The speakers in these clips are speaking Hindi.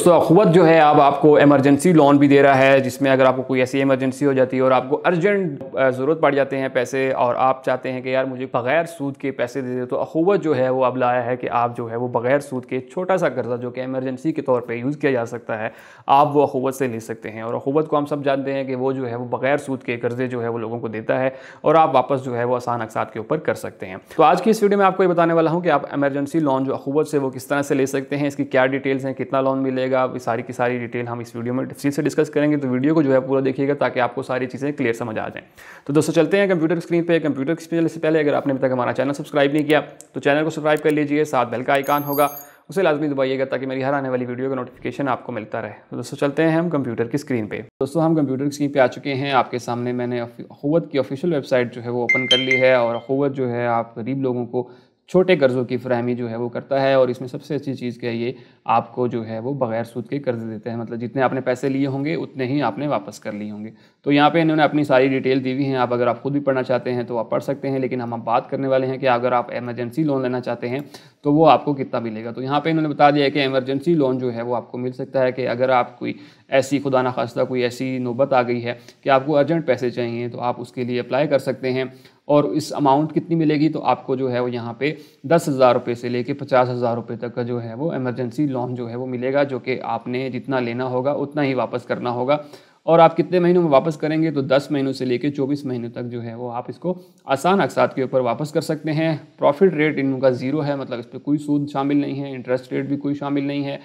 दोस्तों अख़ुवत जो है अब आपको इमरजेंसी लोन भी दे रहा है, जिसमें अगर आपको कोई ऐसी इमरजेंसी हो जाती है और आपको अर्जेंट ज़रूरत पड़ जाते हैं पैसे और आप चाहते हैं कि यार मुझे बग़ैर सूद के पैसे दे दे, तो अख़ुवत जो है वो अब लाया है कि आप जो है वो बग़ैर सूद के छोटा सा कर्जा जो कि इमरजेंसी के तौर पे यूज़ किया जा सकता है, आप वो अख़ुवत से ले सकते हैं। और अख़ुवत को हम सब जानते हैं कि वो जो है वो बग़ैर सूद के कर्जे जो है वो लोगों को देता है और आप वापस जो है वो आसान अक़सात के ऊपर कर सकते हैं। तो आज की इस वीडियो में आपको ये बताने वाला हूँ कि आप इमरजेंसी लोन जो अख़ुवत से वो किस तरह से ले सकते हैं, इसकी क्या डिटेल्स हैं, कितना लोन मिलेगा, सारी की सारी डिटेल हम इस वीडियो में तफसील से डिस्कस करेंगे। तो वीडियो को जो है पूरा देखिएगा ताकि आपको सारी चीज़ें क्लियर समझ आ जाएं। तो दोस्तों चलते हैं कंप्यूटर स्क्रीन पे। कंप्यूटर स्क्रीन से पहले अगर आपने अभी तक हमारा चैनल सब्सक्राइब नहीं किया तो चैनल को सब्सक्राइब कर लीजिए, साथ बेल का आइकॉन होगा उसे लाजमी दबाइएगा ताकि मेरी हर आने वाली वीडियो का नोटिफिकेशन आपको मिलता रहे। तो दोस्तों चलते हैं हम कंप्यूटर की स्क्रीन पे। दोस्तों हम कंप्यूटर की स्क्रीन पे आ चुके हैं। आपके सामने मैंने अख़ुवत की ऑफिशियल वेबसाइट जो है वो ओपन कर ली है। और अख़ुवत जो है आप गरीब लोगों को छोटे कर्ज़ों की फ़राहमी जो है वो करता है। और इसमें सबसे अच्छी चीज़ क्या है, ये आपको जो है वो बग़ैर सूद के कर्ज़ देते हैं। मतलब जितने आपने पैसे लिए होंगे उतने ही आपने वापस कर लिए होंगे। तो यहाँ पे इन्होंने अपनी सारी डिटेल दी हुई हैं। आप अगर आप खुद भी पढ़ना चाहते हैं तो आप पढ़ सकते हैं, लेकिन हम बात करने वाले हैं कि अगर आप इमरजेंसी लोन लेना चाहते हैं तो वो आपको कितना मिलेगा। तो यहाँ पर इन्होंने बता दिया है कि इमरजेंसी लोन जो है वो आपको मिल सकता है कि अगर आप कोई ऐसी खुदा ना खास्ता कोई ऐसी नौबत आ गई है कि आपको अर्जेंट पैसे चाहिए तो आप उसके लिए अप्लाई कर सकते हैं। और इस अमाउंट कितनी मिलेगी, तो आपको जो है वो यहाँ पे 10,000 रुपये से लेके 50,000 रुपये तक का जो है वो इमरजेंसी लोन जो है वो मिलेगा, जो कि आपने जितना लेना होगा उतना ही वापस करना होगा। और आप कितने महीनों में वापस करेंगे, तो 10 महीनों से लेके 24 महीनों तक जो है वो आप इसको आसान अक़सात के ऊपर वापस कर सकते हैं। प्रॉफिट रेट इनका ज़ीरो है, मतलब इस पर कोई सूद शामिल नहीं है, इंटरेस्ट रेट भी कोई शामिल नहीं है।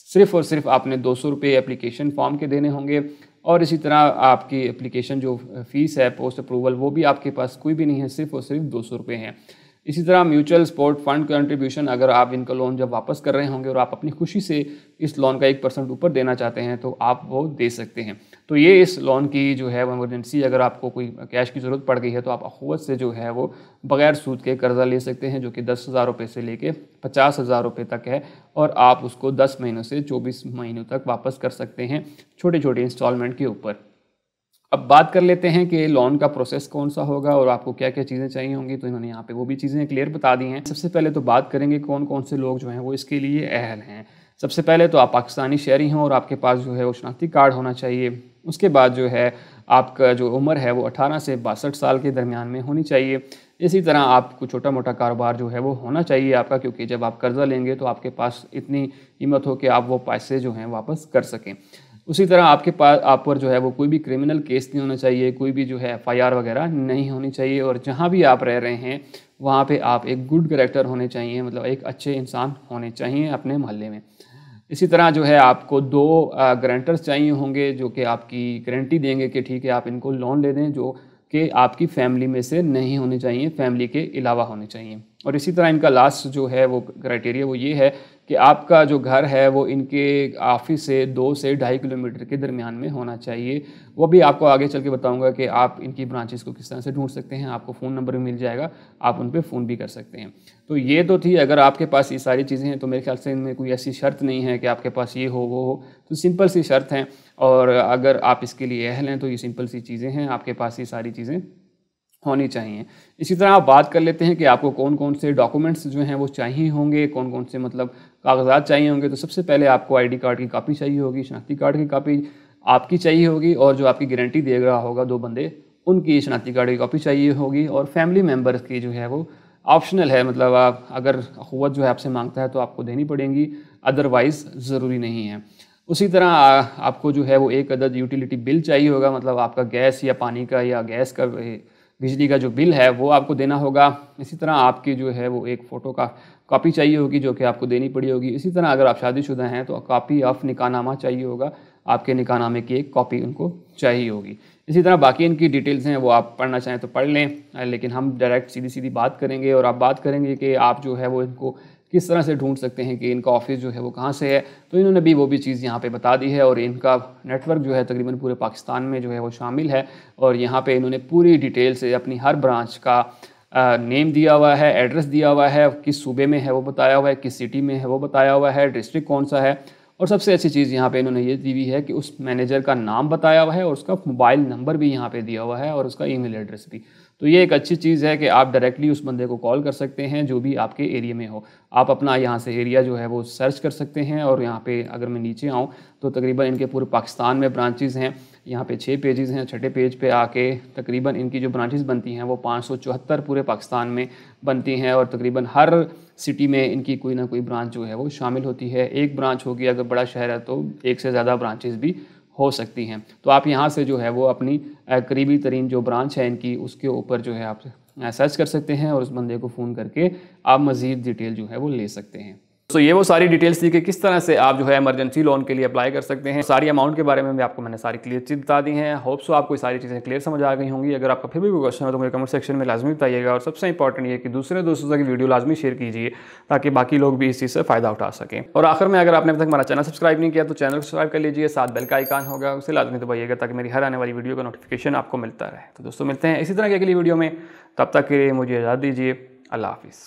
सिर्फ़ और सिर्फ आपने 200 रुपये एप्लीकेशन फॉर्म के देने होंगे। और इसी तरह आपकी एप्लीकेशन जो फ़ीस है पोस्ट अप्रूवल वो भी आपके पास कोई भी नहीं है, सिर्फ़ और सिर्फ 200 रुपये हैं। इसी तरह म्यूचुअल सपोर्ट फंड कंट्रीब्यूशन, अगर आप इनका लोन जब वापस कर रहे होंगे और आप अपनी खुशी से इस लोन का 1% ऊपर देना चाहते हैं तो आप वो दे सकते हैं। तो ये इस लोन की जो है वो इमरजेंसी, अगर आपको कोई कैश की ज़रूरत पड़ गई है तो आप अख़ुवत से जो है वो बग़ैर सूद के कर्ज़ा ले सकते हैं, जो कि 10,000 रुपये से लेके 50,000 रुपये तक है। और आप उसको 10 महीनों से 24 महीनों तक वापस कर सकते हैं छोटे छोटे इंस्टॉलमेंट के ऊपर। अब बात कर लेते हैं कि लोन का प्रोसेस कौन सा होगा और आपको क्या क्या चीज़ें चाहिए होंगी। तो इन्होंने यहाँ पे वो भी चीज़ें क्लियर बता दी हैं। सबसे पहले तो बात करेंगे कौन कौन से लोग जो हैं वो इसके लिए अहल हैं। सबसे पहले तो आप पाकिस्तानी शहरी हों और आपके पास जो है वो शनाख्ती कार्ड होना चाहिए। उसके बाद जो है आपका जो उम्र है वो 18 से 62 साल के दरमियान में होनी चाहिए। इसी तरह आपको छोटा मोटा कारोबार जो है वो होना चाहिए आपका, क्योंकि जब आप कर्ज़ा लेंगे तो आपके पास इतनी हिम्मत हो कि आप वो पैसे जो हैं वापस कर सकें। उसी तरह आपके पास आप पर जो है वो कोई भी क्रिमिनल केस नहीं होना चाहिए, कोई भी जो है FIR वगैरह नहीं होनी चाहिए। और जहाँ भी आप रह रहे हैं वहाँ पे आप एक गुड कैरेक्टर होने चाहिए, मतलब एक अच्छे इंसान होने चाहिए अपने मोहल्ले में। इसी तरह जो है आपको 2 गारंटर्स चाहिए होंगे जो कि आपकी गारंटी देंगे कि ठीक है आप इनको लोन ले दें, जो कि आपकी फैमिली में से नहीं होने चाहिए, फैमिली के अलावा होने चाहिए। और इसी तरह इनका लास्ट जो है वो क्राइटेरिया वो ये है कि आपका जो घर है वो इनके ऑफिस से 2 से 2.5 किलोमीटर के दरमियान में होना चाहिए। वो भी आपको आगे चल के बताऊंगा कि आप इनकी ब्रांचेस को किस तरह से ढूंढ सकते हैं। आपको फ़ोन नंबर भी मिल जाएगा, आप उन पर फ़ोन भी कर सकते हैं। तो ये तो थी, अगर आपके पास ये सारी चीज़ें हैं तो मेरे ख्याल से इनमें कोई ऐसी शर्त नहीं है कि आपके पास ये हो वो हो, तो सिंपल सी शर्त हैं। और अगर आप इसके लिए अहल हैं तो ये सिंपल सी चीज़ें हैं, आपके पास ये सारी चीज़ें होनी चाहिए। इसी तरह आप बात कर लेते हैं कि आपको कौन कौन से डॉक्यूमेंट्स जो हैं वो चाहिए होंगे, कौन कौन से मतलब कागजात चाहिए होंगे। तो सबसे पहले आपको ID कार्ड की कापी चाहिए होगी, शनाख्ती कार्ड की कापी आपकी चाहिए होगी, और जो आपकी गारंटी दे रहा होगा 2 बंदे उनकी शनाख्ती कार्ड की कापी चाहिए होगी। और फैमिली मेम्बर्स की जो है वो ऑप्शनल है, मतलब आप अगर अख़ुवत जो है आपसे मांगता है तो आपको देनी पड़ेंगी, अदरवाइज़ ज़रूरी नहीं है। उसी तरह आपको जो है वो 1 अदद यूटिलिटी बिल चाहिए होगा, मतलब आपका गैस या पानी का या गैस का बिजली का जो बिल है वो आपको देना होगा। इसी तरह आपकी जो है वो एक फ़ोटो का कॉपी चाहिए होगी जो कि आपको देनी पड़ी होगी। इसी तरह अगर आप शादीशुदा हैं तो कॉपी ऑफ निकाहनामा चाहिए होगा, आपके निकाहनामे की एक कॉपी उनको चाहिए होगी। इसी तरह बाकी इनकी डिटेल्स हैं वो आप पढ़ना चाहें तो पढ़ लें, लेकिन हम डायरेक्ट सीधी सीधी बात करेंगे। और आप बात करेंगे कि आप जो है वो इनको किस तरह से ढूंढ सकते हैं कि इनका ऑफिस जो है वो कहाँ से है। तो इन्होंने भी वो भी चीज़ यहाँ पे बता दी है। और इनका नेटवर्क जो है तकरीबन पूरे पाकिस्तान में जो है वो शामिल है। और यहाँ पे इन्होंने पूरी डिटेल से अपनी हर ब्रांच का नेम दिया हुआ है, एड्रेस दिया हुआ है, किस सूबे में है वो बताया हुआ है, किस सिटी में है वो बताया हुआ है, डिस्ट्रिक्ट कौन सा है। और सबसे अच्छी चीज़ यहाँ पे इन्होंने ये दी हुई है कि उस मैनेजर का नाम बताया हुआ है और उसका मोबाइल नंबर भी यहाँ पे दिया हुआ है और उसका ईमेल एड्रेस भी। तो ये एक अच्छी चीज़ है कि आप डायरेक्टली उस बंदे को कॉल कर सकते हैं जो भी आपके एरिया में हो। आप अपना यहाँ से एरिया जो है वो सर्च कर सकते हैं और यहाँ पे अगर मैं नीचे आऊँ तो तकरीबन इनके पूरे पाकिस्तान में ब्रांचेज़ हैं। यहाँ पे 6 पेजेस हैं, छठे पेज पे आके तकरीबन इनकी जो ब्रांचेस बनती हैं वो 574 पूरे पाकिस्तान में बनती हैं और तकरीबन हर सिटी में इनकी कोई ना कोई ब्रांच जो है वो शामिल होती है। एक ब्रांच होगी, अगर बड़ा शहर है तो एक से ज़्यादा ब्रांचेस भी हो सकती हैं। तो आप यहाँ से जो है वो अपनी करीबी तरीन जो ब्रांच है इनकी उसके ऊपर जो है आप सर्च कर सकते हैं और उस बंदे को फ़ोन करके आप मज़ीद डिटेल जो है वो ले सकते हैं। तो ये वो सारी डिटेल्स थी कि किस तरह से आप जो है इमरजेंसी लोन के लिए अप्लाई कर सकते हैं। सारी अमाउंट के बारे में भी आपको मैंने सारी क्लियर चीज़ बता दी हैं। होप सो आपको सारी चीज़ें क्लियर समझ आ गई होंगी। अगर आपका फिर भी कोई क्वेश्चन हो तो मुझे कमेंट सेक्शन में लाजमी बताइएगा और सबसे इंपॉर्टेंट ये कि दूसरे दोस्तों तक वीडियो लाजमी शेयर कीजिए ताकि बाकी लोग भी इस चीज़ से फ़ायदा उठा सकें। और आखिर में अगर आपने अब तक हमारा चैनल सब्सक्राइब नहीं किया तो चैनल सब्सक्राइब कर लीजिए, साथ बेल का आइकन होगा उसे लाजमी दबाइएगा ताकि मेरी हर आने वाली वीडियो का नोटिफिकेशन आपको मिलता रहे। तो दोस्तों मिलते हैं इसी तरह की अगली वीडियो में, तब तक के लिए मुझे इजाज़त दीजिए। अल्लाह हाफिज़।